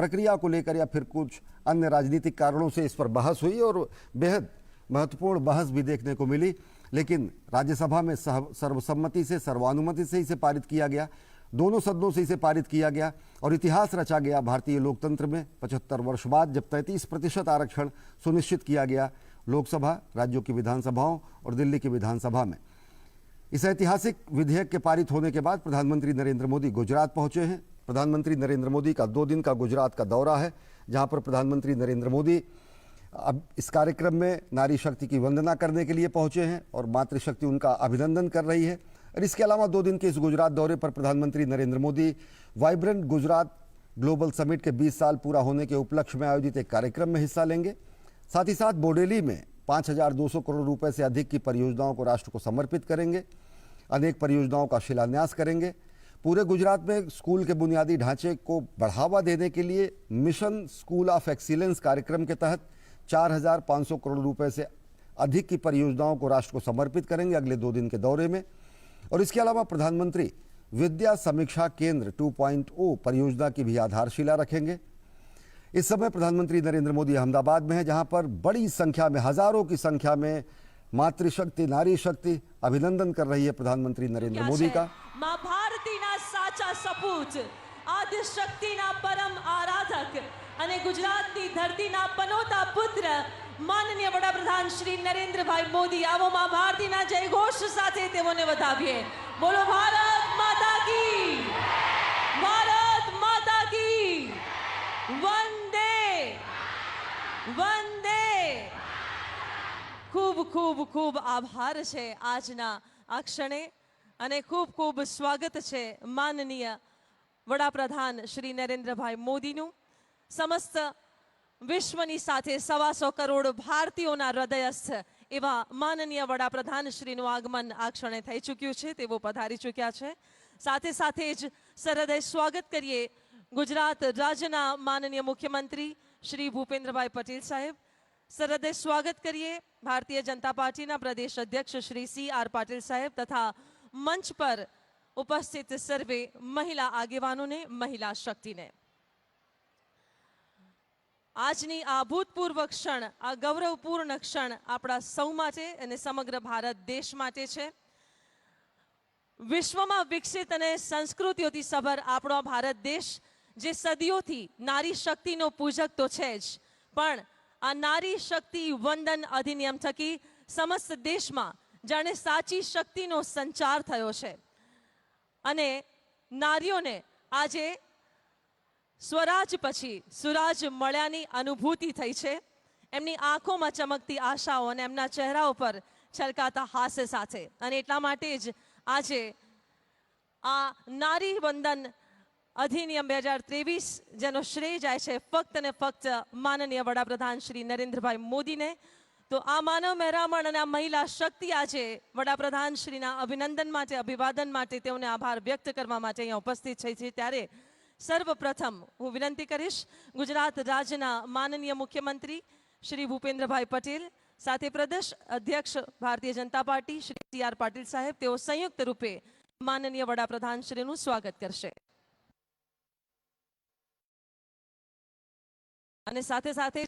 प्रक्रिया को लेकर या फिर कुछ अन्य राजनीतिक कारणों से इस पर बहस हुई और बेहद महत्वपूर्ण बहस भी देखने को मिली, लेकिन राज्यसभा में सर्वसम्मति से, सर्वानुमति से इसे पारित किया गया। दोनों सदनों से इसे पारित किया गया और इतिहास रचा गया भारतीय लोकतंत्र में 75 वर्ष बाद, जब 33% आरक्षण सुनिश्चित किया गया लोकसभा, राज्यों की विधानसभाओं और दिल्ली की विधानसभा में। इस ऐतिहासिक विधेयक के पारित होने के बाद प्रधानमंत्री नरेंद्र मोदी गुजरात पहुंचे हैं। प्रधानमंत्री नरेंद्र मोदी का 2 दिन का गुजरात का दौरा है, जहां पर प्रधानमंत्री नरेंद्र मोदी अब इस कार्यक्रम में नारी शक्ति की वंदना करने के लिए पहुंचे हैं और मातृशक्ति उनका अभिनंदन कर रही है। और इसके अलावा 2 दिन के इस गुजरात दौरे पर प्रधानमंत्री Narendra Modi vibrant Gujarat global summit के 20 साल पूरा होने के उपलक्ष्य में आयोजित एक कार्यक्रम में हिस्सा लेंगे। साथ ही साथ बोडेली में 5,200 करोड़ रुपए से अधिक की परियोजनाओं को राष्ट्र को समर्पित करेंगे। अनेक परियोजनाओं का शिलान्यास करेंगे। पूरे गुजरात में स्कूल के बुनियादी ढांचे को बढ़ावा देने के लिए मिशन स्कूल ऑफ एक्सीलेंस कार्यक्रम के तहत 4,500 करोड़ रुपए से अधिक की परियोजनाओं को राष्ट्र को समर्पित करेंगे अगले 2 दिन के दौरे में। और इसके अलावा प्रधानमंत्री विद्या समीक्षा केंद्र 2.0 परियोजना की भी आधारशिला रखेंगे। इस समय प्रधानमंत्री नरेंद्र मोदी अहमदाबाद में है, जहां पर बड़ी संख्या में, हजारों की संख्या में मातृशक्ति, नारी शक्ति अभिनंदन कर रही है प्रधानमंत्री नरेंद्र मोदी का। मां भारती ना साचा सपूत, आदि शक्ति ना परम आराधक અને ગુજરાતની ધરતીના પનોતા પુત્ર માનનીય વડાપ્રધાન શ્રી નરેન્દ્રભાઈ મોદી, આવો માં ભારતીના જયઘોષ સાથે તેઓને વધાવીએ। બોલો ભારત માતા की, भारत माता की, वंदे वंदे। खूब खूब खूब आभार છે આજના આ ક્ષણે અને ખૂબ ખૂબ સ્વાગત છે માનનીય વડાપ્રધાન શ્રી નરેન્દ્રભાઈ મોદીનું। समस्त विश्वनी साथे 125 करोड़ भारतीयों हृदयस्थ एवं माननीय वडाप्रधान श्रीનું આગમન આ ક્ષણે થઈ ચૂક્યું છે, તેઓ પધારી ચૂક્યા છે। સાથે સાથે જ સરહૃદય સ્વાગત કરીએ ગુજરાત રાજ્યના માનનીય મુખ્યમંત્રી શ્રી ભૂપેન્દ્રભાઈ પટેલ સાહેબ। સરહૃદય સ્વાગત કરીએ ભારતીય જનતા પાર્ટીના પ્રદેશ અધ્યક્ષ શ્રી CR પાટીલ સાહેબ તથા મંચ પર ઉપસ્થિત સર્વે મહિલા આગેવાનોને, મહિલા શક્તિને। આજની આ ભૂતપૂર્વ ક્ષણ, આ ગૌરવપૂર્ણ ક્ષણ આપણા સૌ માટે અને સમગ્ર ભારત દેશ માટે છે। વિશ્વમાં વિકસિત અને સંસ્કૃતિઓથી સભર આપણો ભારત દેશ જે સદીઓથી નારી શક્તિનો પૂજક તો છે જ, પણ આ નારી શક્તિ વંદન અધિનિયમ થકી સમસ્ત દેશમાં જાણે સાચી શક્તિનો સંચાર થયો છે અને નારીઓને આજે स्वराज पछी सुराज मळ्यानी अनुभूति थई छे। एमनी आंखों में चमकती आशाओं और एमना चेहराओं पर छलकाता हास्य साथे अने एटला माटे ज आजे आ नारी वंदन अधिनियम 2023 जेनो श्रेय जाय छे फक्त ने फक्त माननीय वडाप्रधान श्री नरेंद्रभाई मोदी ने। तो आ मानव मेहरामण अने आ महिला शक्ति आजे वडाप्रधान श्रीना अभिनंदन माटे, अभिवादन माटे, तेओने आभार व्यक्त करवा माटे अहींया उपस्थित छे। त्यारे सर्वप्रथम हूँ विनंती करीश गुजरात राज्यना माननीय मुख्यमंत्री श्री भूपेन्द्रभाई पटेल साथे प्रदेश अध्यक्ष भारतीय जनता पार्टी श्री CR पाटील साहेब, तेओ संयुक्त रूपे माननीय वडाप्रधान श्रीનું स्वागत करशे। અને સાથે સાથે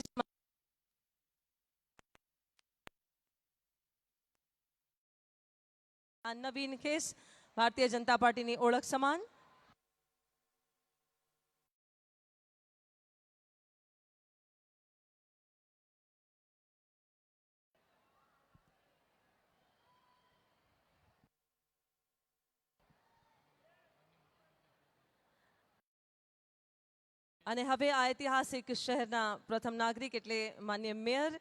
નવીન કેસ ભારતીય જનતા પાર્ટીની ઓળખ સમાન અને હવે આ ઐતિહાસિક શહેરના પ્રથમ નાગરિક એટલે માન્ય મેયર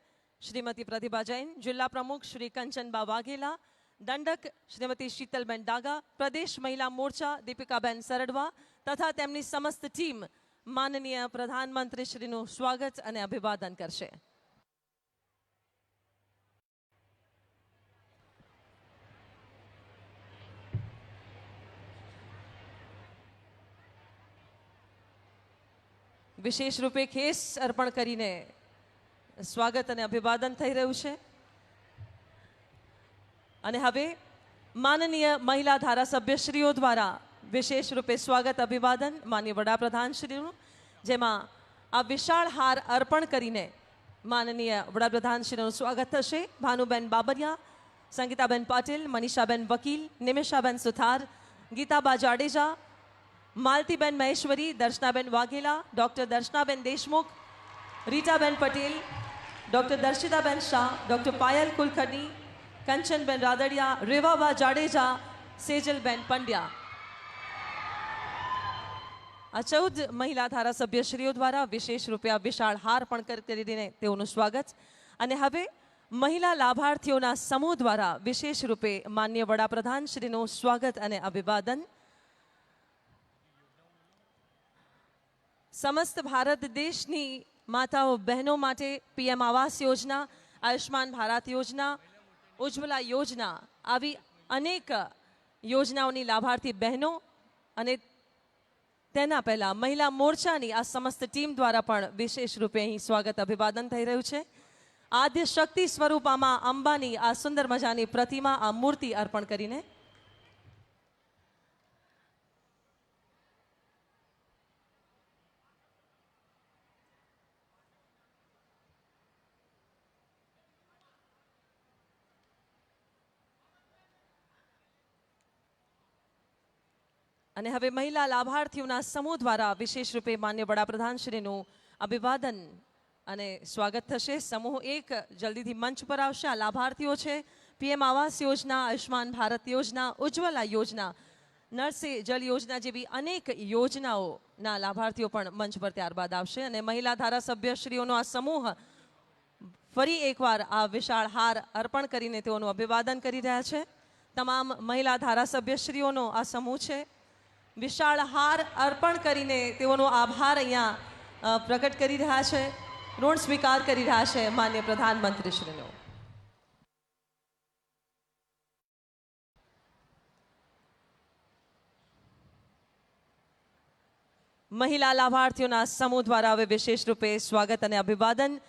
શ્રીમતી પ્રતિભા જૈન, જિલ્લા પ્રમુખ શ્રી કંચનબા વાઘેલા, દંડક શ્રીમતી શીતલબેન ડાગા, પ્રદેશ મહિલા મોરચા દીપિકાબેન સરડવા તથા તેમની સમસ્ત ટીમ માનનીય પ્રધાનમંત્રી શ્રીનું સ્વાગત અને અભિવાદન કરશે। विशेष रूपे खेस अर्पण करीने स्वागत અને અભિવાદન થઈ રહ્યું છે। અને હવે માનનીય મહિલા ધારાસભ્યશ્રીઓ દ્વારા વિશેષ રૂપે સ્વાગત અભિવાદન માનનીય વડાપ્રધાન શ્રીનું, જેમાં આ વિશાળ હાર અર્પણ કરીને માનનીય વડાપ્રધાનશ્રીનું સ્વાગત થશે. ભાનુબેન બાબરિયા, સંગીતાબેન પાટીલ, મનીષાબેન વકીલ, નિમિષાબેન સુથાર, ગીતાબા જાડેજા, માલતીબેન મહેશ્વરી, દર્શનાબેન વાઘેલા, ડૉક્ટર દર્શનાબેન દેશમુખ, રીટાબેન પટેલ, ડૉક્ટર દર્શિતાબેન શાહ, ડૉક્ટર પાયલ કુલકર્ણી, કંચનબેન રાદડિયા, રેવાબા જાડેજા, સેજલબેન પંડ્યા. આ 14 મહિલા ધારાસભ્યશ્રીઓ દ્વારા વિશેષ રૂપે આ વિશાળ હાર પણ કરીને તેઓનું સ્વાગત. અને હવે મહિલા લાભાર્થીઓના સમૂહ દ્વારા વિશેષ રૂપે માન્ય વડાપ્રધાનશ્રીનું સ્વાગત અને અભિવાદન. સમસ્ત ભારત દેશની માતાઓ બહેનો માટે પીએમ આવાસ યોજના, આયુષ્માન ભારત યોજના, ઉજ્જવલા યોજના આવી અનેક યોજનાઓની લાભાર્થી બહેનો અને તેના પહેલા મહિલા મોરચાની આ સમસ્ત ટીમ દ્વારા પણ વિશેષ રૂપે અહીં સ્વાગત અભિવાદન થઈ રહ્યું છે. આદ્ય શક્તિ સ્વરૂપામાં અંબાની આ સુંદર મજાની પ્રતિમા, આ મૂર્તિ અર્પણ કરીને અને હવે મહિલા લાભાર્થીઓના સમૂહ દ્વારા વિશેષ રૂપે માન્ય વડાપ્રધાનશ્રીનું અભિવાદન અને સ્વાગત થશે. સમૂહ 1 જલ્દીથી મંચ પર આવશે. આ લાભાર્થીઓ છે પીએમ આવાસ યોજના, આયુષ્માન ભારત યોજના, ઉજ્જવલા યોજના, નળ સે જલ યોજના જેવી અનેક યોજનાઓના લાભાર્થીઓ પણ મંચ પર ત્યારબાદ આવશે. અને મહિલા ધારાસભ્યશ્રીઓનો આ સમૂહ ફરી એકવાર આ વિશાળ હાર અર્પણ કરીને તેઓનું અભિવાદન કરી રહ્યા છે. તમામ મહિલા ધારાસભ્યશ્રીઓનો આ સમૂહ છે. વિશાળ હાર અર્પણ કરીને તેઓનો આભાર અહીંયા પ્રગટ કરી રહ્યા છે, ઋણ સ્વીકાર કરી રહ્યા છે માન્ય પ્રધાનમંત્રીશ્રીનો. મહિલા લાભાર્થીઓના સમૂહ દ્વારા હવે વિશેષ રૂપે સ્વાગત અને અભિવાદન.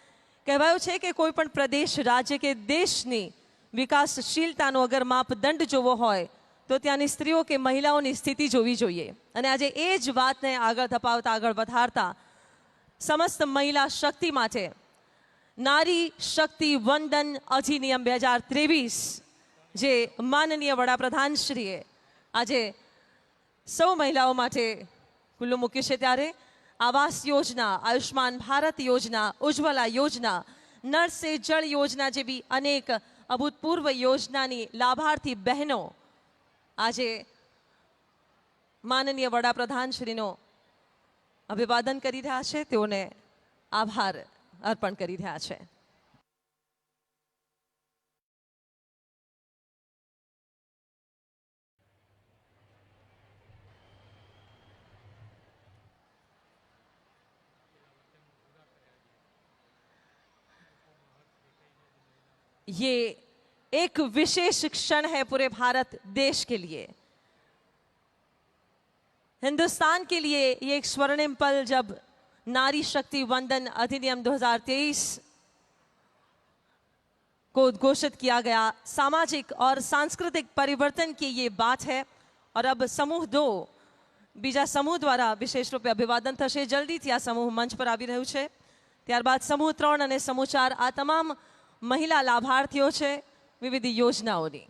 કહેવાયું છે કે કોઈ પણ પ્રદેશ, રાજ્ય કે દેશની વિકાસશીલતાનો અગર માપદંડ જોવો હોય તો ત્યાંની સ્ત્રીઓ કે મહિલાઓની સ્થિતિ જોવી જોઈએ. અને આજે એ જ વાતને આગળ ધપાવતા, આગળ વધારતા સમસ્ત મહિલા શક્તિ માટે નારી શક્તિ વંદન અધિનિયમ 2023 જે માનનીય વડાપ્રધાનશ્રીએ આજે સૌ મહિલાઓ માટે ખુલ્લું મૂક્યું છે, ત્યારે આવાસ યોજના, આયુષ્માન ભારત યોજના, ઉજ્જવલા યોજના, નળ સે જળ યોજના જેવી અનેક અભૂતપૂર્વ યોજનાની લાભાર્થી બહેનો આજે માનનીય વડાપ્રધાનશ્રીનો અભિવાદન કરી રહ્યા છે, તેઓને આભાર અર્પણ કરી રહ્યા છે. ये एक विशेष क्षण है पूरे भारत देश के लिए, हिंदुस्तान के लिए ये एक स्वर्णिम पल जब नारी शक्ति वंदन अधिनियम 2023 को उद्घोषित किया गया. सामाजिक और सांस्कृतिक परिवर्तन की ये बात है. और अब समूह 2 बीजा समूह द्वारा विशेष रूपे अभिवादन થશે. જલ્દીથી આ સમૂહ મંચ પર આવી રહ્યું છે. ત્યારબાદ સમૂહ 3 અને સમૂહ 4 આ તમામ મહિલા લાભાર્થીઓ છે વિવિધ યોજનાઓની.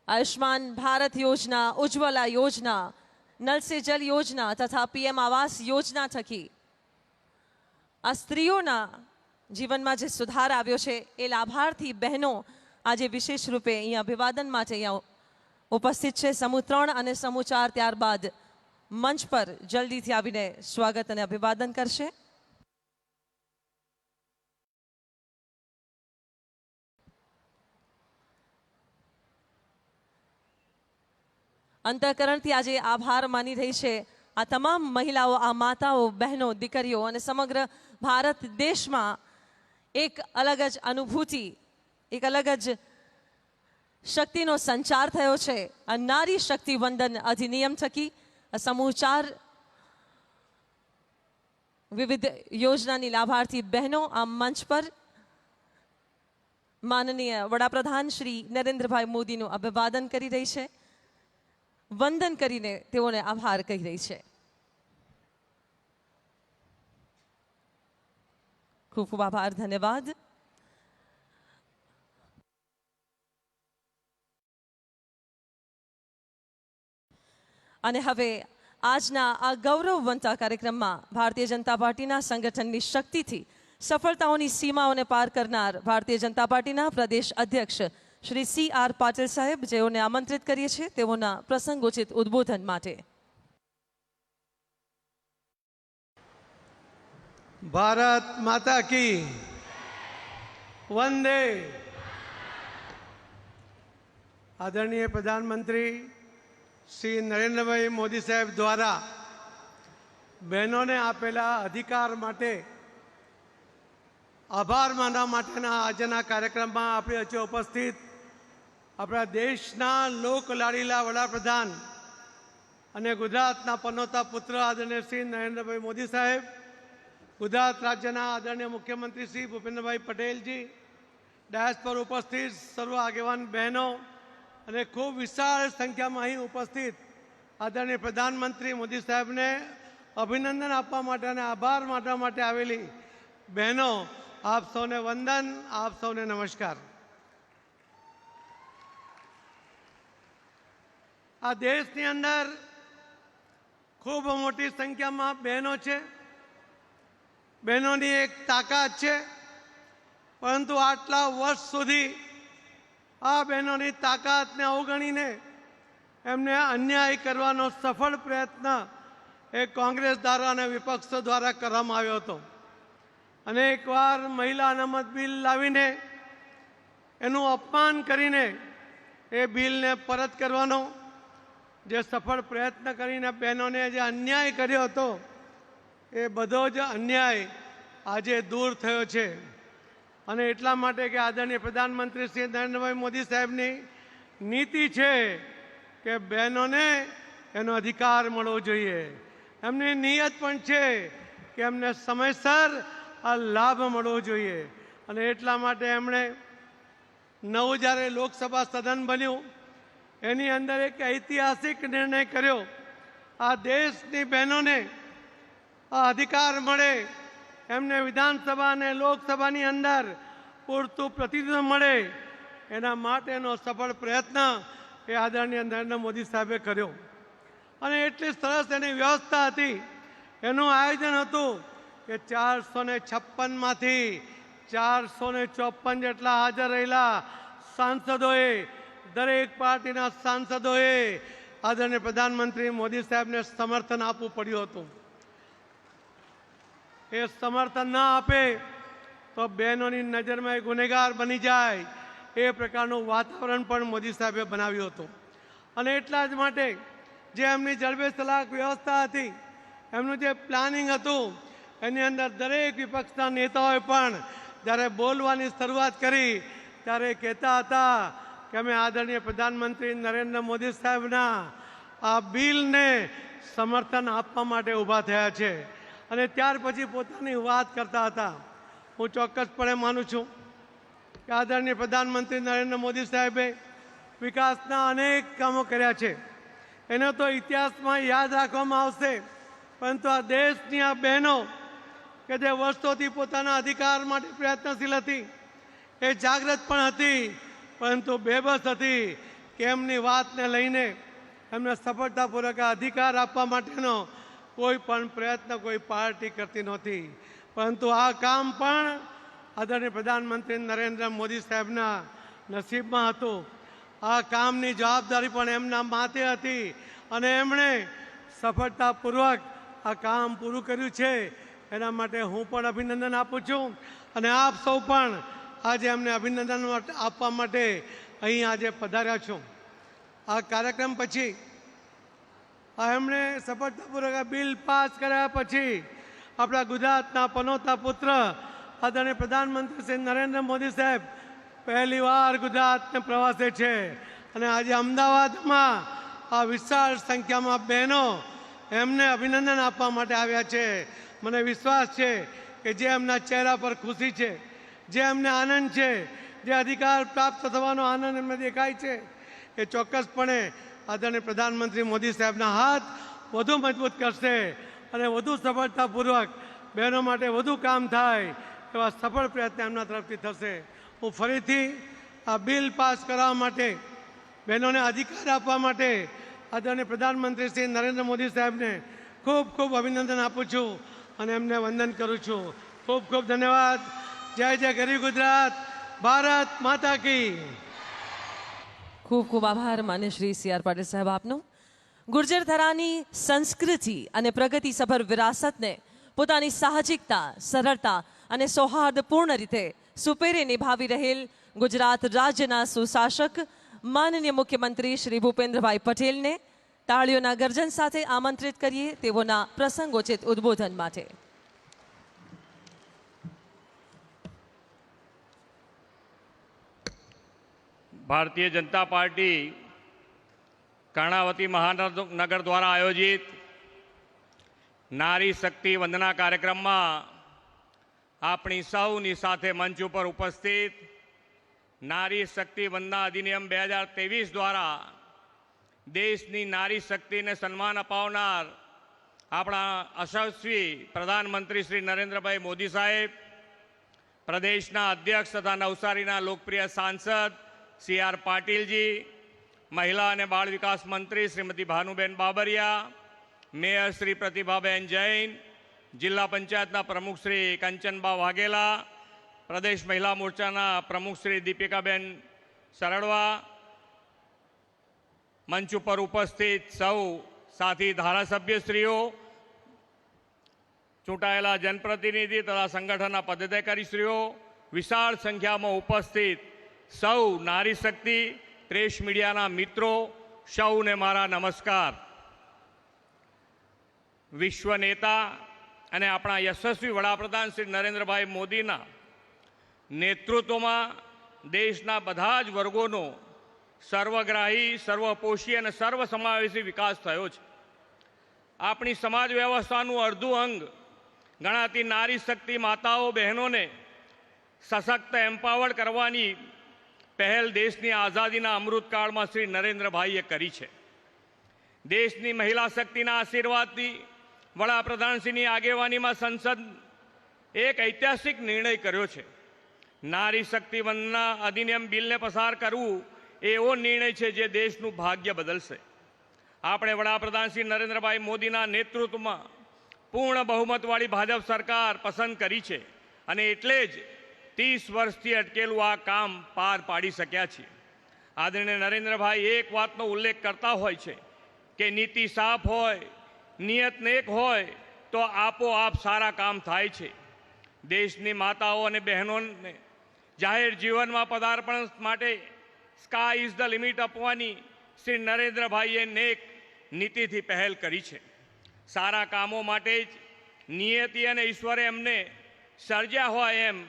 आयुष्मान भारत योजना, उज्ज्वला योजना, नल से जल योजना तथा पीएम आवास योजना थकी आ स्त्रीओना जीवનમાં જે સુધાર આવ્યો છે એ લાભાર્થી બહેનો આજે વિશેષ રૂપે અહીંયા અભિવાદન માટે અહીંયા ઉપસ્થિત છે. સમૂહ 3 અને સમૂહ 4 ત્યારબાદ મંચ પર જલ્દીથી આવીને સ્વાગત અને અભિવાદન કરશે. અંતઃકરણથી આજે આભાર માની રહી છે આ તમામ મહિલાઓ, આ માતાઓ, બહેનો, દીકરીઓ અને સમગ્ર ભારત દેશમાં એક અલગ જ અનુભૂતિ, એક અલગ જ શક્તિનો સંચાર થયો છે આ નારી શક્તિ વંદન અધિનિયમ થકી. સમૂહ 4 વિવિધ યોજનાની લાભાર્થી બહેનો આ મંચ પર માનનીય વડાપ્રધાન શ્રી નરેન્દ્રભાઈ મોદીનું અભિવાદન કરી રહી છે, વંદન કરીને તેઓને આભાર કહી રહી છે. ખૂબ ખૂબ આભાર, ધન્યવાદ. અને હવે આજના આ ગૌરવવંતા કાર્યક્રમમાં ભારતીય જનતા પાર્ટીના સંગઠનની શક્તિથી સફળતાઓની સીમાઓને પાર કરનાર ભારતીય જનતા પાર્ટીના પ્રદેશ અધ્યક્ષ શ્રી CR પાટીલ સાહેબ, જેઓને આમંત્રિત કરીએ છીએ તેઓના પ્રસંગોચિત ઉદ્બોધન માટે. ભારત માતા કી વંદે. આદરણીય પ્રધાનમંત્રી શ્રી નરેન્દ્રભાઈ મોદી સાહેબ દ્વારા બહેનોને આપેલા અધિકાર માટે આભાર માનવા માટેના આજના કાર્યક્રમમાં આપણી વચ્ચે ઉપસ્થિત આપણા દેશના લોકલાડીલા વડાપ્રધાન અને ગુજરાતના પનોતા પુત્ર આદરણીય શ્રી નરેન્દ્રભાઈ મોદી સાહેબ, ગુજરાત રાજ્યના આદરણીય મુખ્યમંત્રી શ્રી ભૂપેન્દ્રભાઈ પટેલજી, ડાયસ પર ઉપસ્થિત સર્વ આગેવાન બહેનો અને ખૂબ વિશાળ સંખ્યામાં અહીં ઉપસ્થિત આદરણીય પ્રધાનમંત્રી મોદી સાહેબને અભિનંદન આપવા માટે અને આભાર માનવા માટે આવેલી બહેનો, આપ સૌને વંદન, આપ સૌને નમસ્કાર. આ દેશની અંદર ખૂબ મોટી સંખ્યામાં બહેનો છે. બહેનોની એક તાકાત છે, પરંતુ આટલા વર્ષ સુધી આ બહેનોની તાકાતને અવગણીને એમને અન્યાય કરવાનો સફળ પ્રયત્ન એ કોંગ્રેસ દ્વારા અને વિપક્ષો દ્વારા કરવામાં આવ્યો હતો. અનેકવાર મહિલા અનામત બિલ લાવીને એનું અપમાન કરીને એ બિલને પરત કરવાનો જે સફળ પ્રયત્ન કરીને બહેનોને જે અન્યાય કર્યો હતો, એ બધો જ અન્યાય આજે દૂર થયો છે. અને એટલા માટે કે આદરણીય પ્રધાનમંત્રી શ્રી નરેન્દ્રભાઈ મોદી સાહેબની નીતિ છે કે બહેનોને એનો અધિકાર મળવો જોઈએ. એમની નિયત પણ છે કે એમને સમયસર આ લાભ મળવો જોઈએ. અને એટલા માટે એમણે નવું જ્યારે લોકસભા સદન બન્યું એની અંદર એક ઐતિહાસિક નિર્ણય કર્યો. આ દેશની બહેનોને આ અધિકાર મળે, એમને વિધાનસભા અને લોકસભાની અંદર પૂરતું પ્રતિનિધિત્વ મળે, એના માટેનો સફળ પ્રયત્ન એ આદરણીય નરેન્દ્ર મોદી સાહેબે કર્યો. અને એટલી સરસ એની વ્યવસ્થા હતી, એનું આયોજન હતું કે 456માંથી 454 જેટલા હાજર રહેલા સાંસદોએ, દરેક પાર્ટીના સાંસદોએ આદરણીય પ્રધાનમંત્રી મોદી સાહેબને સમર્થન આપવું પડ્યું હતું. એ સમર્થન ન આપે તો બહેનોની નજરમાં એ ગુનેગાર બની જાય, એ પ્રકારનું વાતાવરણ પણ મોદી સાહેબે બનાવ્યું હતું. અને એટલા જ માટે જે એમની જડબે સલાક વ્યવસ્થા હતી, એમનું જે પ્લાનિંગ હતું, એની અંદર દરેક વિપક્ષના નેતાઓએ પણ જ્યારે બોલવાની શરૂઆત કરી ત્યારે કહેતા હતા કે અમે આદરણીય પ્રધાનમંત્રી નરેન્દ્ર મોદી સાહેબના આ બિલને સમર્થન આપવા માટે ઊભા થયા છે. અને ત્યાર પછી પોતાની વાત કરતા હતા. હું ચોક્કસપણે માનું છું કે આદરણીય પ્રધાનમંત્રી નરેન્દ્ર મોદી સાહેબે વિકાસના અનેક કામો કર્યા છે. એને તો ઇતિહાસમાં યાદ રાખવામાં આવશે, પરંતુ આ દેશની આ બહેનો કે જે વર્ષોથી પોતાના અધિકાર માટે પ્રયત્નશીલ હતી, એ જાગૃત પણ હતી, પરંતુ બેબસ હતી કે એમની વાતને લઈને એમને સફળતાપૂર્વક અધિકાર આપવા માટેનો કોઈ પણ પ્રયત્ન કોઈ પાર્ટી કરતી નહોતી. પરંતુ આ કામ પણ આદરણીય પ્રધાનમંત્રી નરેન્દ્ર મોદી સાહેબના નસીબમાં હતું. આ કામની જવાબદારી પણ એમના માથે હતી અને એમણે સફળતાપૂર્વક આ કામ પૂરું કર્યું છે. એના માટે હું પણ અભિનંદન આપું છું અને આપ સૌ પણ આજે અમને અભિનંદન આપવા માટે અહીં આજે પધાર્યા છો. આ કાર્યક્રમ પછી એમણે સફળતાપૂર્વક બિલ પાસ કર્યા પછી આપણા ગુજરાતના પનોતા પુત્ર આદરણીય પ્રધાનમંત્રી શ્રી નરેન્દ્ર મોદી સાહેબ પહેલી વાર ગુજરાતને પ્રવાસે છે. અને આજે અમદાવાદમાં આ વિશાળ સંખ્યામાં બહેનો એમને અભિનંદન આપવા માટે આવ્યા છે. મને વિશ્વાસ છે કે જે એમના ચહેરા પર ખુશી છે, જે એમને આનંદ છે, જે અધિકાર પ્રાપ્ત થવાનો આનંદ એમને દેખાય છે, એ ચોક્કસપણે આદરણીય પ્રધાનમંત્રી મોદી સાહેબના હાથ વધુ મજબૂત કરશે અને વધુ સફળતાપૂર્વક બહેનો માટે વધુ કામ થાય એવા સફળ પ્રયત્ન એમના તરફથી થશે. હું ફરીથી આ બિલ પાસ કરવા માટે, બહેનોને અધિકાર આપવા માટે આદરણીય પ્રધાનમંત્રી શ્રી નરેન્દ્ર મોદી સાહેબને ખૂબ ખૂબ અભિનંદન આપું છું અને એમને વંદન કરું છું. ખૂબ ખૂબ ધન્યવાદ. જય જય ગરીબ ગુજરાત. ભારત માતા કી. ખૂબ ખૂબ આભાર માન્ય શ્રી સી.આર. પાટીલ સાહેબ આપનો. ગુર્જર ધરાની સંસ્કૃતિ અને પ્રગતિસભર વિરાસતને પોતાની સાહજિકતા, સરળતા અને સૌહાર્દપૂર્ણ રીતે સુપેરે નિભાવી રહેલ ગુજરાત રાજ્યના સુશાસક માનનીય મુખ્યમંત્રી શ્રી ભૂપેન્દ્રભાઈ પટેલને તાળીઓના ગર્જન સાથે આમંત્રિત કરીએ તેઓના પ્રસંગોચિત ઉદ્બોધન માટે. ભારતીય જનતા પાર્ટી કર્ણાવતી મહાનગર દ્વારા આયોજિત નારી શક્તિ વંદના કાર્યક્રમમાં આપણી સૌની સાથે મંચ ઉપર ઉપસ્થિત નારી શક્તિ વંદના અધિનિયમ 2023 દ્વારા દેશની નારી શક્તિને સન્માન અપાવનાર આપણા યશસ્વી પ્રધાનમંત્રી શ્રી નરેન્દ્રભાઈ મોદી સાહેબ, પ્રદેશના અધ્યક્ષ તથા નવસારીના લોકપ્રિય સાંસદ સી.આર. પાટીલજી, મહિલા અને બાળ વિકાસ મંત્રી શ્રીમતી ભાનુબેન બાબરિયા, મેયર શ્રી પ્રતિભાબેન જૈન, જિલ્લા પંચાયતના પ્રમુખ શ્રી કંચનબા વાઘેલા, પ્રદેશ મહિલા મોરચાના પ્રમુખ શ્રી દીપિકાબેન સરડવા, મંચ ઉપર ઉપસ્થિત સૌ સાથી ધારાસભ્યશ્રીઓ, ચૂંટાયેલા જનપ્રતિનિધિ તથા સંગઠનના પદાધિકારીશ્રીઓ, વિશાળ સંખ્યામાં ઉપસ્થિત સૌ નારી શક્તિ પ્રેસ મીડિયાના મિત્રો, સૌને મારા નમસ્કાર. વિશ્વ નેતા અને આપણા યશસ્વી વડાપ્રધાન શ્રી નરેન્દ્રભાઈ મોદીના નેતૃત્વમાં દેશના બધા જ વર્ગોનો સર્વગ્રાહી, સર્વપોષી અને સર્વસમાવેશી વિકાસ થયો છે. આપણી સમાજ વ્યવસ્થાનું અડધું અંગ ગણાતી નારી શક્તિ માતાઓ બહેનોને સશક્ત એમ્પાવર્ડ કરવાની પહેલ દેશની આઝાદીના અમૃતકાળમાં શ્રી નરેન્દ્રભાઈએ કરી છે. દેશની મહિલા શક્તિના આશીર્વાદથી વડાપ્રધાનશ્રીની આગેવાનીમાં સંસદ એક ઐતિહાસિક નિર્ણય કર્યો છે. નારી શક્તિ વંદના અધિનિયમ બિલને પસાર કરવું એવો નિર્ણય છે જે દેશનું ભાગ્ય બદલશે. આપણે વડાપ્રધાન શ્રી નરેન્દ્રભાઈ મોદીના નેતૃત્વમાં પૂર્ણ બહુમતવાળી ભાજપ સરકાર પસંદ કરી છે અને એટલે જ 30 વર્ષથી અટકેલું આ કામ પાર પાડી શક્યા છીએ. આદરણીય નરેન્દ્રભાઈ એક વાતનો ઉલ્લેખ કરતા હોય છે કે નીતિ સાફ હોય, નિયત નેક હોય તો આપોઆપ સારા કામ થાય છે. દેશની માતાઓ અને બહેનોને જાહેર જીવનમાં પદાર્પણ માટે સ્કાય ઇઝ ધ લિમિટ આપવાની શ્રી નરેન્દ્રભાઈએ નેક નીતિથી પહેલ કરી છે. સારા કામો માટે જ નિયતિ અને ઈશ્વરે એમને સર્જ્યા હોય એમ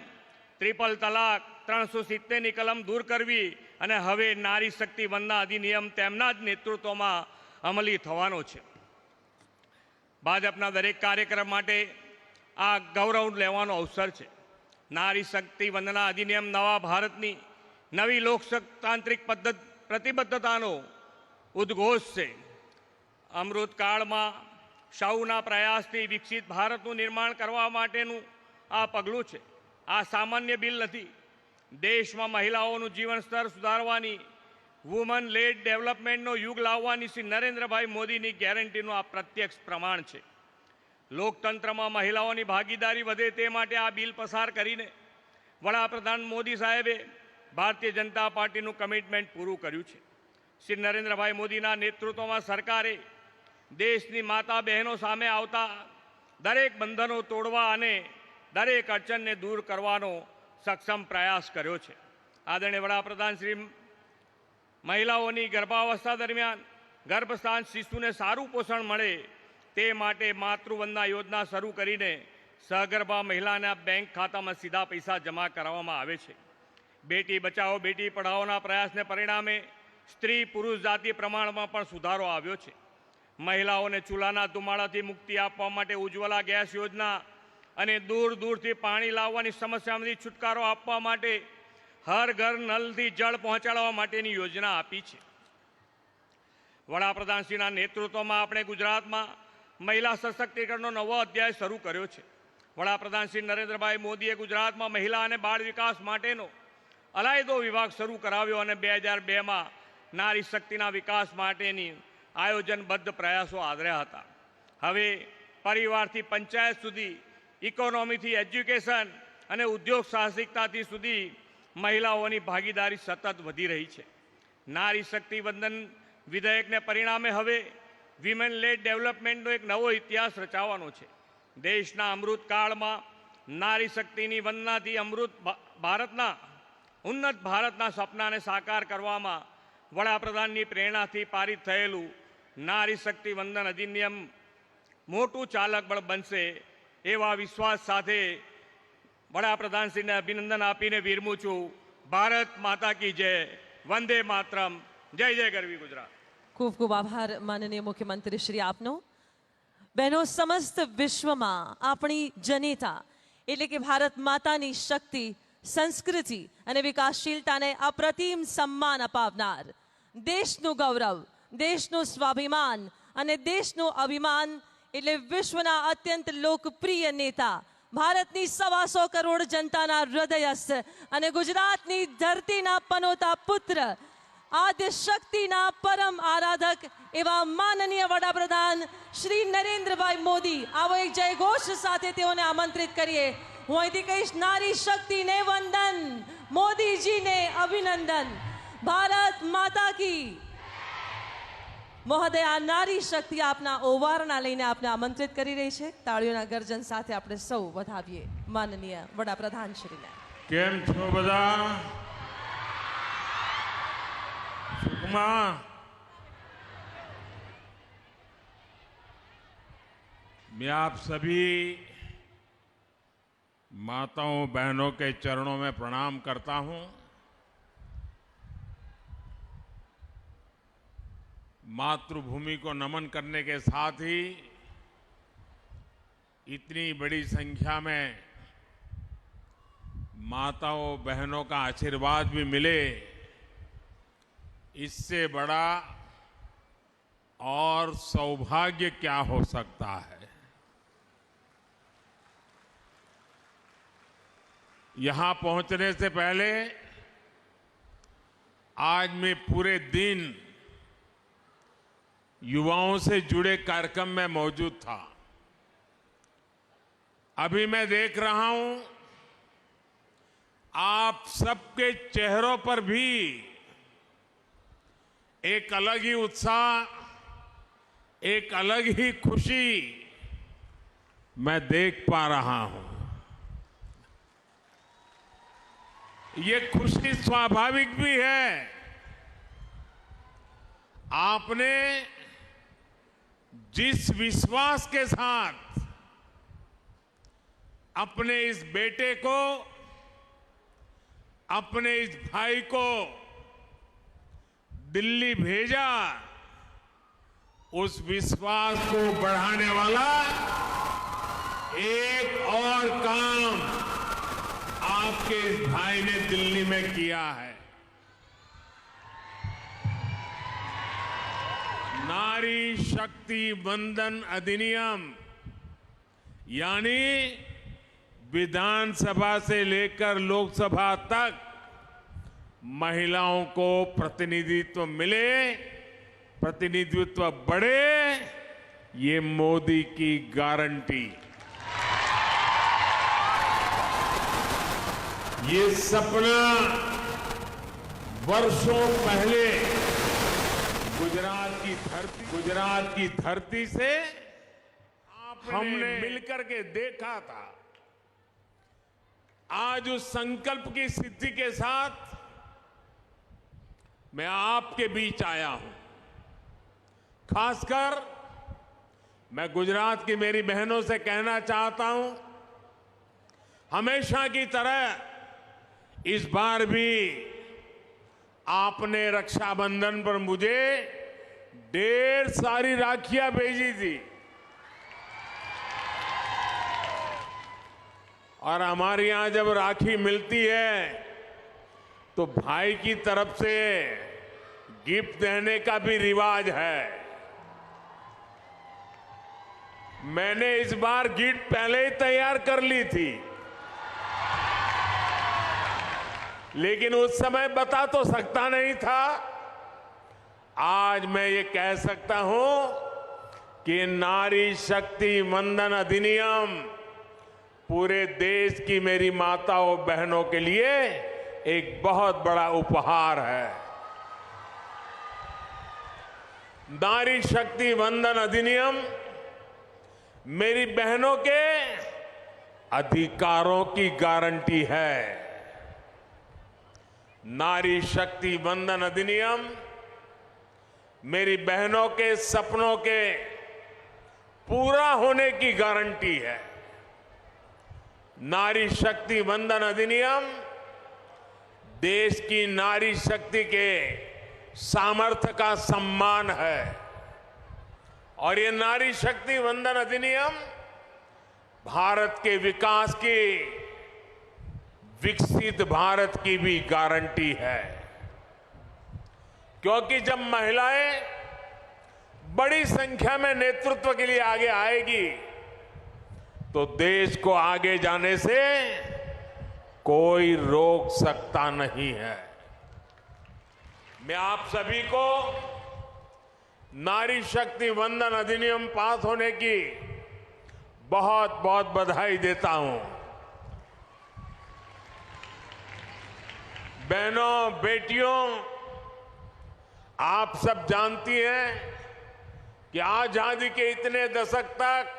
ટ્રિપલ તલાક, 370ની કલમ દૂર કરવી અને હવે નારી શક્તિ વંદના અધિનિયમ તેમના જ નેતૃત્વમાં અમલી થવાનો છે. ભાજપના દરેક કાર્યક્રમ માટે આ ગૌરવ લેવાનો અવસર છે. નારી શક્તિ વંદના અધિનિયમ નવા ભારતની નવી લોકતાંત્રિક પ્રતિબદ્ધતાનો ઉદ્ઘોષ છે. અમૃતકાળમાં સૌના પ્રયાસથી વિકસિત ભારતનું નિર્માણ કરવા માટેનું આ પગલું છે. આ સામાન્ય બિલ નથી. દેશમાં મહિલાઓનું જીવન સ્તર સુધારવાની, વુમન લેડ ડેવલપમેન્ટનો યુગ લાવવાની શ્રી નરેન્દ્રભાઈ મોદીની ગેરંટીનું આ પ્રત્યક્ષ પ્રમાણ છે. લોકતંત્રમાં મહિલાઓની ભાગીદારી વધે તે માટે આ બિલ પસાર કરીને વડાપ્રધાન મોદી સાહેબે ભારતીય જનતા પાર્ટીનું કમિટમેન્ટ પૂરું કર્યું છે. શ્રી નરેન્દ્રભાઈ મોદીના નેતૃત્વમાં સરકારે દેશની માતા બહેનો સામે આવતા દરેક બંધનો તોડવા અને દરેક અડચણને દૂર કરવાનો સક્ષમ પ્રયાસ કર્યો છે. આદરણીય વડાપ્રધાન શ્રી મહિલાઓની ગર્ભાવસ્થા દરમિયાન ગર્ભસ્થાન શિશુને સારું પોષણ મળે તે માટે માતૃવંદના યોજના શરૂ કરીને સગર્ભા મહિલાના બેંક ખાતામાં સીધા પૈસા જમા કરાવવામાં આવે છે. બેટી બચાવો બેટી પઢાઓના પ્રયાસને પરિણામે સ્ત્રી પુરુષ જાતિ પ્રમાણમાં પણ સુધારો આવ્યો છે. મહિલાઓને ચૂલાના ધુમાડાથી મુક્તિ આપવા માટે ઉજ્જવલા ગેસ યોજના અને દૂર દૂરથી પાણી લાવવાની સમસ્યામાંથી છુટકારો આપવા માટે હર ઘર નલથી જળ પહોંચાડવા માટેની યોજના આપી છે. વડાપ્રધાનશ્રીના નેતૃત્વમાં આપણે ગુજરાતમાં મહિલા સશક્તિકરણનો નવો અધ્યાય શરૂ કર્યો છે. વડાપ્રધાન શ્રી નરેન્દ્રભાઈ મોદીએ ગુજરાતમાં મહિલા અને બાળ વિકાસ માટેનો અલાયદો વિભાગ શરૂ કરાવ્યો અને 2002માં નારી શક્તિના વિકાસ માટેની આયોજનબદ્ધ પ્રયાસો આદર્યા હતા. હવે પરિવારથી પંચાયત સુધી, ઇકોનોમીથી એજ્યુકેશન અને ઉદ્યોગ સાહસિકતાથી સુધી મહિલાઓની ભાગીદારી સતત વધી રહી છે. નારી શક્તિ વંદન વિધેયકને પરિણામે હવે વિમેન લેડ ડેવલપમેન્ટનો એક નવો ઇતિહાસ રચાવાનો છે. દેશના અમૃતકાળમાં નારી શક્તિની વંદનાથી અમૃત ભારતના ઉન્નત ભારતના સપનાને સાકાર કરવામાં વડાપ્રધાનની પ્રેરણાથી પારિત થયેલું નારી શક્તિ વંદન અધિનિયમ મોટું ચાલક બળ બનશે એવા વિશ્વાસ સાથે વડાપ્રધાનશ્રીને અભિનંદન આપીને વિરમું છું. ભારત માતા કી જય. વંદે માતરમ. જય જય ગરવી ગુજરાત. ખૂબ ખૂબ આભાર માનનીય મુખ્યમંત્રી શ્રી આપનો. બહેનો, સમસ્ત વિશ્વમાં આપણી જનેતા એટલે કે ભારત માતાની શક્તિ, સંસ્કૃતિ અને વિકાસશીલતાને અપ્રતિમ સન્માન અપાવનાર, દેશનું ગૌરવ, દેશનું સ્વાભિમાન અને દેશનું અભિમાન એટલે વિશ્વના અત્યંત લોકપ્રિય नेता, ભારતની 125 કરોડ જનતાના હૃદયસ્થ અને ગુજરાતની ધરતીના પનોતા પુત્ર, આદ્ય શક્તિના પરમ આરાધક એવા માનનીય વડાપ્રધાન શ્રી નરેન્દ્રભાઈ મોદી. આવો એક જયઘોષ સાથે તેઓને આમંત્રિત કરીએ. હું અહીંથી કહીશ, નારી શક્તિને વંદન, મોદીજીને અભિનંદન. ભારત માતા की મહોદય, નારી શક્તિ આપના ઓવારણા લઈને આપને આમંત્રિત કરી રહી છે. તાળીઓના ગર્જન સાથે આપણે સૌ વધાવીએ માનનીય વડાપ્રધાન શ્રીને. કેમ છો બધા? सुषमा, मैं आप सभी माताओं बहनों के चरणों में प्रणाम करता हूं. मातृभूमि को नमन करने के साथ ही इतनी बड़ी संख्या में माताओं बहनों का आशीर्वाद भी मिले, इससे बड़ा और सौभाग्य क्या हो सकता है. यहां पहुंचने से पहले आज मैं पूरे दिन युवाओं से जुड़े कार्यक्रम में मौजूद था. अभी मैं देख रहा हूं आप सबके चेहरों पर भी एक अलग ही उत्साह, एक अलग ही खुशी मैं देख पा रहा हूं. ये खुशी स्वाभाविक भी है. आपने जिस विश्वास के साथ अपने इस बेटे को, अपने इस भाई को दिल्ली भेजा, उस विश्वास को बढ़ाने वाला एक और काम आपके इस भाई ने दिल्ली में किया है. नारी शक्ति वंदन अधिनियम यानी विधानसभा से लेकर लोकसभा तक महिलाओं को प्रतिनिधित्व मिले, प्रतिनिधित्व बढ़े, ये मोदी की गारंटी. ये सपना वर्षों पहले गुजरात की धरती से हमने मिलकर के देखा था. आज उस संकल्प की सिद्धि के साथ मैं आपके बीच आया हूं. खासकर मैं गुजरात की मेरी बहनों से कहना चाहता हूं, हमेशा की तरह इस बार भी आपने रक्षाबंधन पर मुझे ढेर सारी राखियां भेजी थी और हमारे यहां जब राखी मिलती है तो भाई की तरफ से गिफ्ट देने का भी रिवाज है। मैंने इस बार गिफ्ट पहले ही तैयार कर ली थी, लेकिन उस समय बता तो सकता नहीं था। आज मैं ये कह सकता हूं कि नारी शक्ति वंदन अधिनियम पूरे देश की मेरी माताओं बहनों के लिए एक बहुत बड़ा उपहार है। नारी शक्ति वंदन अधिनियम मेरी बहनों के अधिकारों की गारंटी है। नारी शक्ति वंदन अधिनियम मेरी बहनों के सपनों के पूरा होने की गारंटी है। नारी शक्ति वंदन अधिनियम देश की नारी शक्ति के सामर्थ्य का सम्मान है और ये नारी शक्ति वंदन अधिनियम भारत के विकास की, विकसित भारत की भी गारंटी है। क्योंकि जब महिलाएं बड़ी संख्या में नेतृत्व के लिए आगे आएगी तो देश को आगे जाने से कोई रोक सकता नहीं है। मैं आप सभी को नारी शक्ति वंदन अधिनियम पास होने की बहुत बहुत बधाई देता हूं। बहनों, बेटियों, आप सब जानती हैं कि आजादी के इतने दशक तक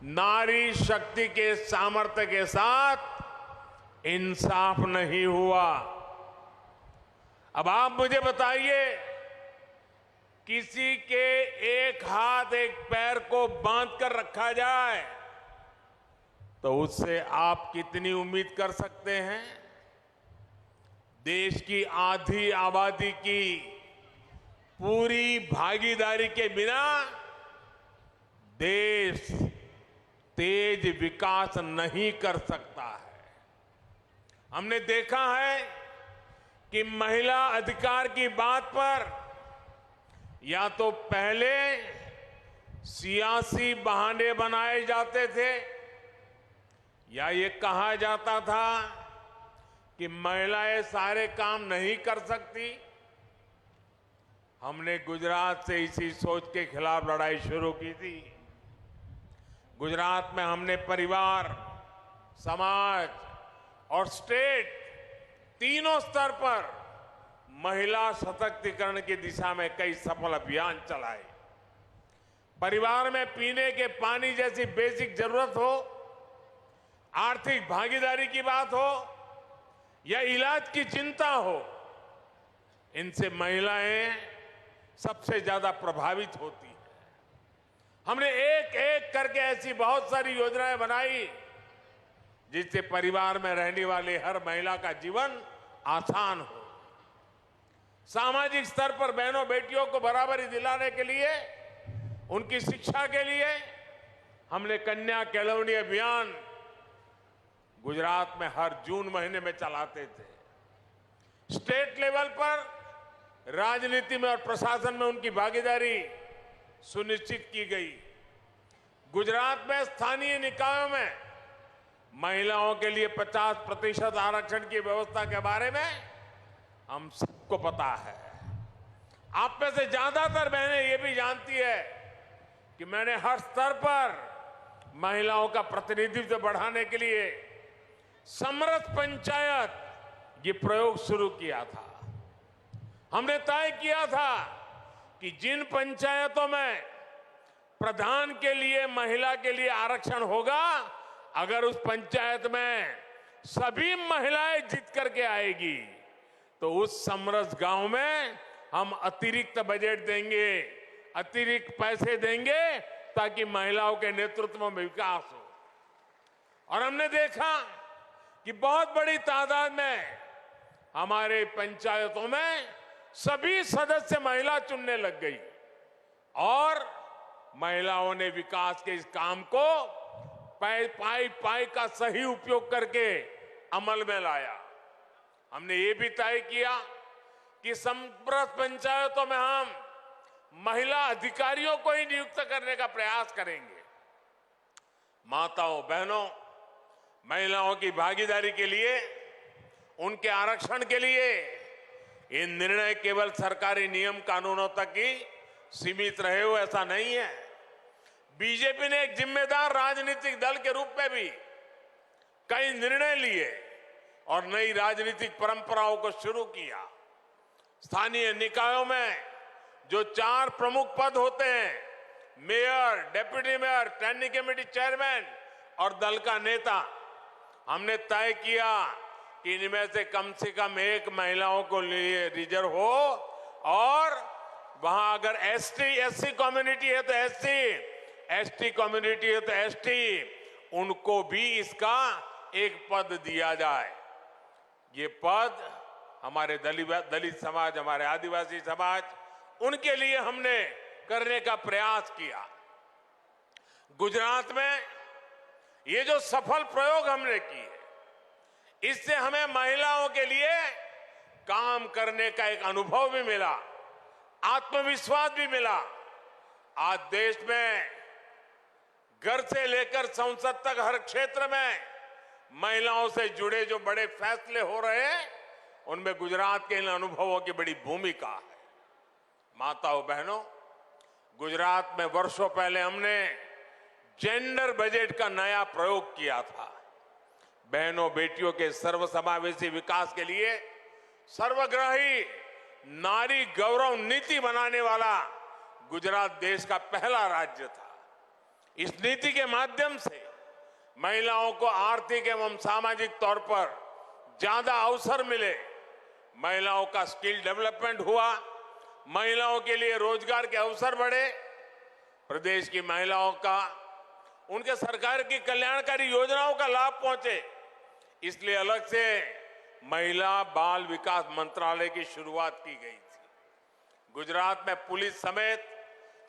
नारी शक्ति के सामर्थ्य के साथ इंसाफ नहीं हुआ। अब आप मुझे बताइए, किसी के एक हाथ एक पैर को बांध कर रखा जाए तो उससे आप कितनी उम्मीद कर सकते हैं? देश की आधी आबादी की पूरी भागीदारी के बिना देश तेज विकास नहीं कर सकता है। हमने देखा है कि महिला अधिकार की बात पर या तो पहले सियासी बहाने बनाए जाते थे या ये कहा जाता था कि महिलाएं सारे काम नहीं कर सकती। हमने गुजरात से इसी सोच के खिलाफ लड़ाई शुरू की थी। गुजरात में हमने परिवार, समाज और स्टेट तीनों स्तर पर महिला सशक्तिकरण की दिशा में कई सफल अभियान चलाए। परिवार में पीने के पानी जैसी बेसिक जरूरत हो, आर्थिक भागीदारी की बात हो या इलाज की चिंता हो, इनसे महिलाएं सबसे ज्यादा प्रभावित होती हैं। हमने एक एक करके ऐसी बहुत सारी योजनाएं बनाई जिससे परिवार में रहने वाले हर महिला का जीवन आसान हो। सामाजिक स्तर पर बहनों बेटियों को बराबरी दिलाने के लिए, उनकी शिक्षा के लिए हमने कन्या केळवणी अभियान गुजरात में हर जून महीने में चलाते थे। स्टेट लेवल पर राजनीति में और प्रशासन में उनकी भागीदारी सुनिश्चित की गई। गुजरात में स्थानीय निकायों में महिलाओं के लिए 50% आरक्षण की व्यवस्था के बारे में हम सबको पता है। आप में से ज्यादातर बहनें ये भी जानती है कि मैंने हर स्तर पर महिलाओं का प्रतिनिधित्व बढ़ाने के लिए समरस पंचायत ये प्रयोग शुरू किया था। हमने तय किया था कि जिन पंचायतों में प्रधान के लिए, महिला के लिए आरक्षण होगा, अगर उस पंचायत में सभी महिलाएं जीत करके आएगी तो उस समरस गांव में हम अतिरिक्त बजट देंगे, अतिरिक्त पैसे देंगे ताकि महिलाओं के नेतृत्व में विकास हो। और हमने देखा कि बहुत बड़ी तादाद में हमारे पंचायतों में सभी सदस्य महिला चुनने लग गई। और महिलाओं ने विकास के इस काम को पाई का सही उपयोग करके अमल में लाया। हमने ये भी तय किया कि समग्र पंचायतों में हम महिला अधिकारियों को ही नियुक्त करने का प्रयास करेंगे। माताओं बहनों, महिलाओं की भागीदारी के लिए, उनके आरक्षण के लिए ये निर्णय केवल सरकारी नियम कानूनों तक ही सीमित रहे हो ऐसा नहीं है। बीजेपी ने एक जिम्मेदार राजनीतिक दल के रूप में भी कई निर्णय लिए और नई राजनीतिक परंपराओं को शुरू किया। स्थानीय निकायों में जो 4 प्रमुख पद होते हैं, mayor, deputy mayor, standing committee chairman और दल का नेता, हमने तय किया कि इनमें से कम 1 महिलाओं को लिए रिजर्व हो और वहां अगर एससी कम्युनिटी है तो एसटी कम्युनिटी है तो एसटी, उनको भी इसका एक पद दिया जाए। ये पद हमारे दलित समाज, हमारे आदिवासी समाज, उनके लिए हमने करने का प्रयास किया। गुजरात में ये जो सफल प्रयोग हमने किए, इससे हमें महिलाओं के लिए काम करने का एक अनुभव भी मिला, आत्मविश्वास भी मिला। आज देश में घर से लेकर संसद तक हर क्षेत्र में महिलाओं से जुड़े जो बड़े फैसले हो रहे हैं, उनमें गुजरात के इन अनुभवों की बड़ी भूमिका है। माताओं बहनों, गुजरात में वर्षों पहले हमने जेंडर बजट का नया प्रयोग किया था। बहनों बेटियों के सर्वसमावेशी विकास के लिए सर्वग्राही नारी गौरव नीति बनाने वाला गुजरात देश का पहला राज्य था। इस नीति के माध्यम से महिलाओं को आर्थिक एवं सामाजिक तौर पर ज्यादा अवसर मिले, महिलाओं का स्किल डेवलपमेंट हुआ, महिलाओं के लिए रोजगार के अवसर बढ़े, प्रदेश की महिलाओं का उनके सरकार की कल्याणकारी योजनाओं का लाभ पहुंचे। इसलिए अलग से महिला बाल विकास मंत्रालय की शुरुआत की गई थी। गुजरात में पुलिस समेत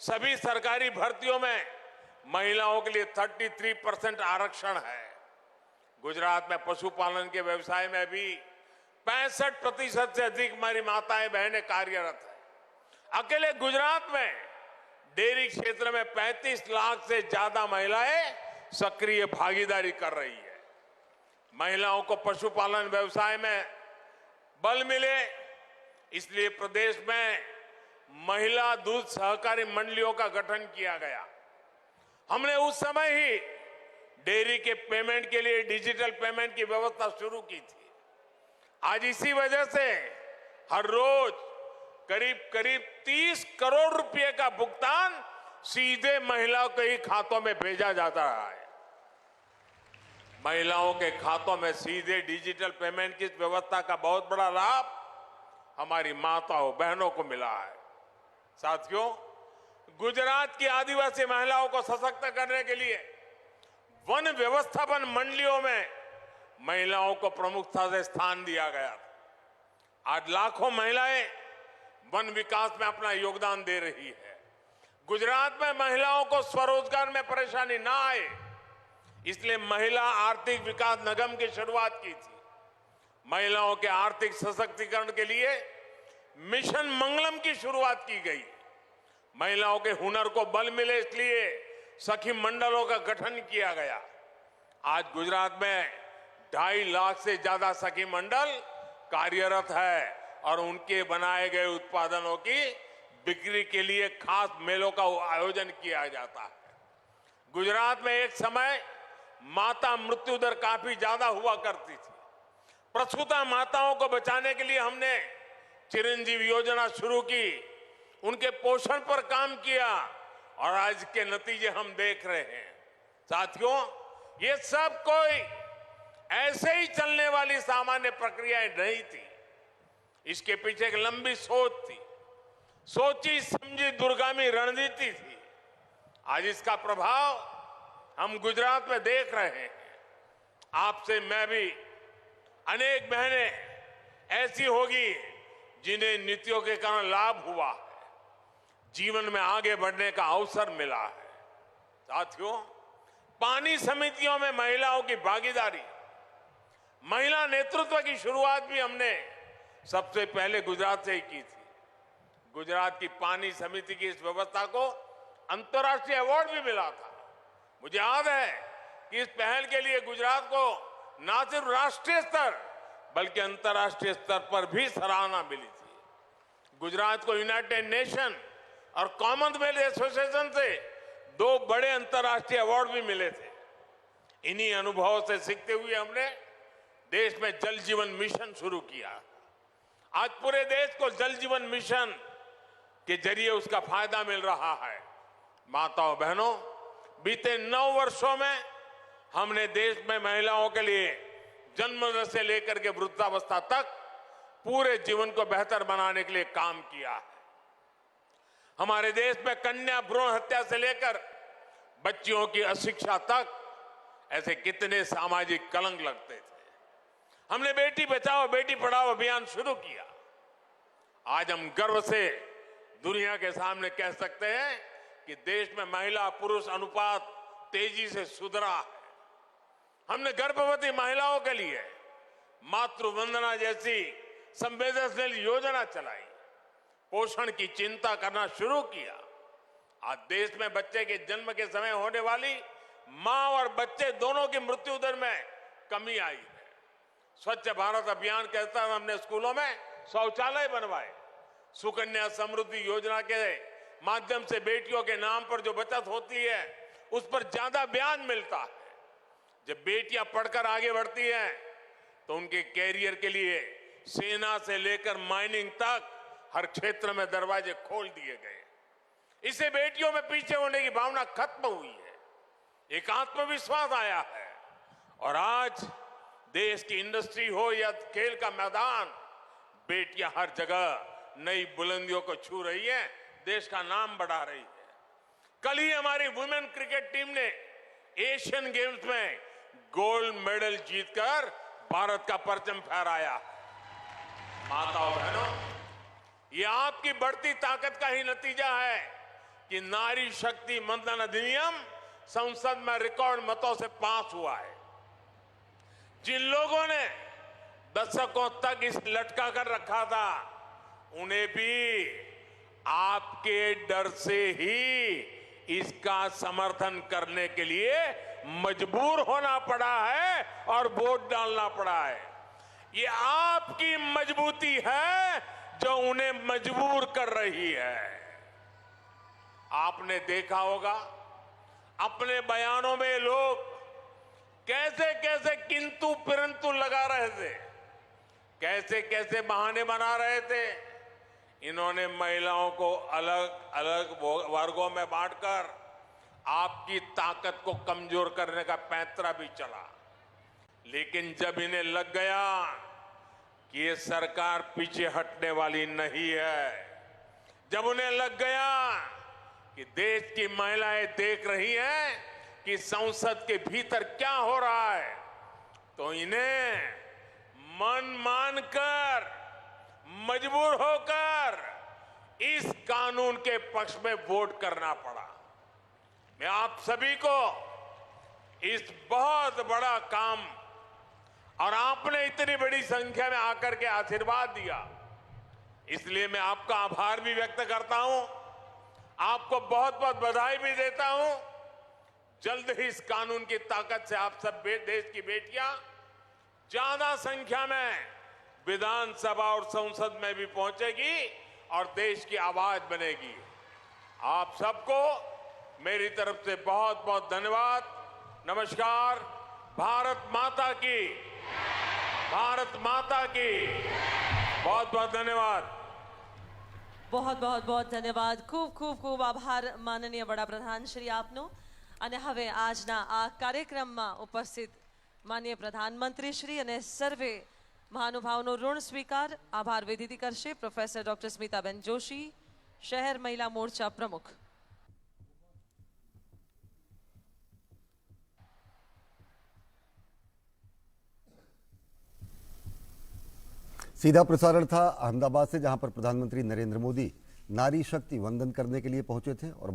सभी सरकारी भर्तियों में महिलाओं के लिए 33% आरक्षण है। गुजरात में पशुपालन के व्यवसाय में भी 65% से अधिक हमारी माताएं बहनें कार्यरत है। अकेले गुजरात में डेयरी क्षेत्र में 35 लाख से ज्यादा महिलाएं सक्रिय भागीदारी कर रही है। महिलाओं को पशुपालन व्यवसाय में बल मिले, इसलिए प्रदेश में महिला दूध सहकारी मंडलियों का गठन किया गया। हमने उस समय ही डेयरी के पेमेंट के लिए डिजिटल पेमेंट की व्यवस्था शुरू की थी। आज इसी वजह से हर रोज करीब 30 करोड़ रुपए का भुगतान सीधे महिलाओं के ही खातों में भेजा जाता है। महिलाओं के खातों में सीधे डिजिटल पेमेंट की व्यवस्था का बहुत बड़ा लाभ हमारी माताओं बहनों को मिला है। साथियों, गुजरात की आदिवासी महिलाओं को सशक्त करने के लिए वन व्यवस्थापन मंडलियों में महिलाओं को प्रमुखता से स्थान दिया गया था। आज लाखों महिलाएं वन विकास में अपना योगदान दे रही है। गुजरात में महिलाओं को स्वरोजगार में परेशानी ना आए, इसलिए महिला आर्थिक विकास निगम की शुरुआत की थी। महिलाओं के आर्थिक सशक्तिकरण के लिए मिशन मंगलम की शुरुआत की गई। महिलाओं के हुनर को बल मिले, इसलिए सखी मंडलों का गठन किया गया। आज गुजरात में 2.5 लाख से ज्यादा सखी मंडल कार्यरत है और उनके बनाए गए उत्पादनों की बिक्री के लिए खास मेलों का आयोजन किया जाता है। गुजरात में एक समय माता मृत्यु दर काफी ज्यादा हुआ करती थी। प्रसूता माताओं को बचाने के लिए हमने चिरंजीव योजना शुरू की, उनके पोषण पर काम किया और आज के नतीजे हम देख रहे हैं। साथियों, ये सब कोई ऐसे ही चलने वाली सामान्य प्रक्रियाएं नहीं थी। इसके पीछे एक लंबी सोच थी, सोची समझी दूरगामी रणनीति थी। आज इसका प्रभाव हम गुजरात में देख रहे हैं। आपसे मैं भी अनेक बहनें ऐसी होगी जिन्हें नीतियों के कारण लाभ हुआ है, जीवन में आगे बढ़ने का अवसर मिला है। साथियों, पानी समितियों में महिलाओं की भागीदारी, महिला नेतृत्व की शुरुआत भी हमने सबसे पहले गुजरात से ही की थी। गुजरात की पानी समिति की इस व्यवस्था को अंतर्राष्ट्रीय अवार्ड भी मिला था। मुझे याद है कि इस पहल के लिए गुजरात को न सिर्फ राष्ट्रीय स्तर बल्कि अंतर्राष्ट्रीय स्तर पर भी सराहना मिली थी। गुजरात को यूनाइटेड नेशन और कॉमनवेल्थ एसोसिएशन से 2 बड़े अंतर्राष्ट्रीय अवार्ड भी मिले थे। इन्हीं अनुभवों से सीखते हुए हमने देश में जल जीवन मिशन शुरू किया। आज पूरे देश को जल जीवन मिशन के जरिए उसका फायदा मिल रहा है। माताओं बहनों, बीते 9 वर्षों में हमने देश में महिलाओं के लिए जन्म से लेकर के वृद्धावस्था तक पूरे जीवन को बेहतर बनाने के लिए काम किया है। हमारे देश में कन्या भ्रूण हत्या से लेकर बच्चियों की अशिक्षा तक ऐसे कितने सामाजिक कलंक लगते थे। हमने बेटी बचाओ बेटी पढ़ाओ अभियान शुरू किया। आज हम गर्व से दुनिया के सामने कह सकते हैं कि देश में महिला पुरुष अनुपात तेजी से सुधरा है। हमने गर्भवती महिलाओं के लिए मातृ वंदना जैसी संवेदनशील योजना चलाई, पोषण की चिंता करना शुरू किया। आज देश में बच्चे के जन्म के समय होने वाली मां और बच्चे दोनों की मृत्यु दर में कमी आई है। स्वच्छ भारत अभियान के तहत हमने स्कूलों में शौचालय बनवाए। सुकन्या समृद्धि योजना के माध्यम से बेटियों के नाम पर जो बचत होती है उस पर ज्यादा ब्याज मिलता है। जब बेटियां पढ़कर आगे बढ़ती हैं तो उनके कैरियर के लिए सेना से लेकर माइनिंग तक हर क्षेत्र में दरवाजे खोल दिए गए। इससे बेटियों में पीछे होने की भावना खत्म हुई है, एक आत्मविश्वास आया है और आज देश की इंडस्ट्री हो या खेल का मैदान, बेटियां हर जगह नई बुलंदियों को छू रही है, देश का नाम बढ़ा रही है। कल ही हमारी वुमेन क्रिकेट टीम ने एशियन गेम्स में गोल्ड मेडल जीतकर भारत का परचम फहराया। माताओं बहनों, ये आपकी बढ़ती ताकत का ही नतीजा है कि नारी शक्ति वंदन अधिनियम संसद में रिकॉर्ड मतों से पास हुआ है। जिन लोगों ने दशकों तक इस लटका कर रखा था, उन्हें भी आपके डर से ही इसका समर्थन करने के लिए मजबूर होना पड़ा है और वोट डालना पड़ा है। ये आपकी मजबूती है जो उन्हें मजबूर कर रही है। आपने देखा होगा अपने बयानों में लोग कैसे कैसे किंतु परंतु लगा रहे थे, कैसे कैसे बहाने बना रहे थे। इन्होंने महिलाओं को अलग अलग वर्गों में बांटकर आपकी ताकत को कमजोर करने का पैंतरा भी चला। लेकिन जब इन्हें लग गया कि ये सरकार पीछे हटने वाली नहीं है, जब उन्हें लग गया कि देश की महिलाएं देख रही हैं कि संसद के भीतर क्या हो रहा है, तो इन्हें मन मानकर मजबूर होकर इस कानून के पक्ष में वोट करना पड़ा। मैं आप सभी को इस बहुत बड़ा काम और आपने इतनी बड़ी संख्या में आकर के आशीर्वाद दिया, इसलिए मैं आपका आभार भी व्यक्त करता हूं, आपको बहुत बहुत बधाई भी देता हूं। जल्द ही इस कानून की ताकत से आप सब देश की बेटियां ज्यादा संख्या में विधानसभा और संसद में भी पहुंचेगी और देश की आवाज बनेगी। आप सबको मेरी तरफ से बहुत बहुत धन्यवाद। नमस्कार। भारत माता की, भारत माता की बहुत बहुत धन्यवाद। बहुत बहुत बहुत ધન્યવાદ. ખૂબ ખૂબ ખૂબ આભાર માનનીય વડાપ્રધાન શ્રી આપનો. અને હવે આજના આ કાર્યક્રમમાં ઉપસ્થિત માનનીય પ્રધાનમંત્રી શ્રી અને સર્વે મહાનુભાવનો ઋણ સ્વીકાર આભાર વિધિથી કરશે પ્રોફેસર ડોક્ટર સ્મિતાબેન જોશી, શહેર મહિલા મોરચા પ્રમુખ. सीधा प्रसारण था अहमदाबाद से, जहां पर प्रधानमंत्री नरेंद्र मोदी नारी शक्ति वंदन करने के लिए पहुंचे थे और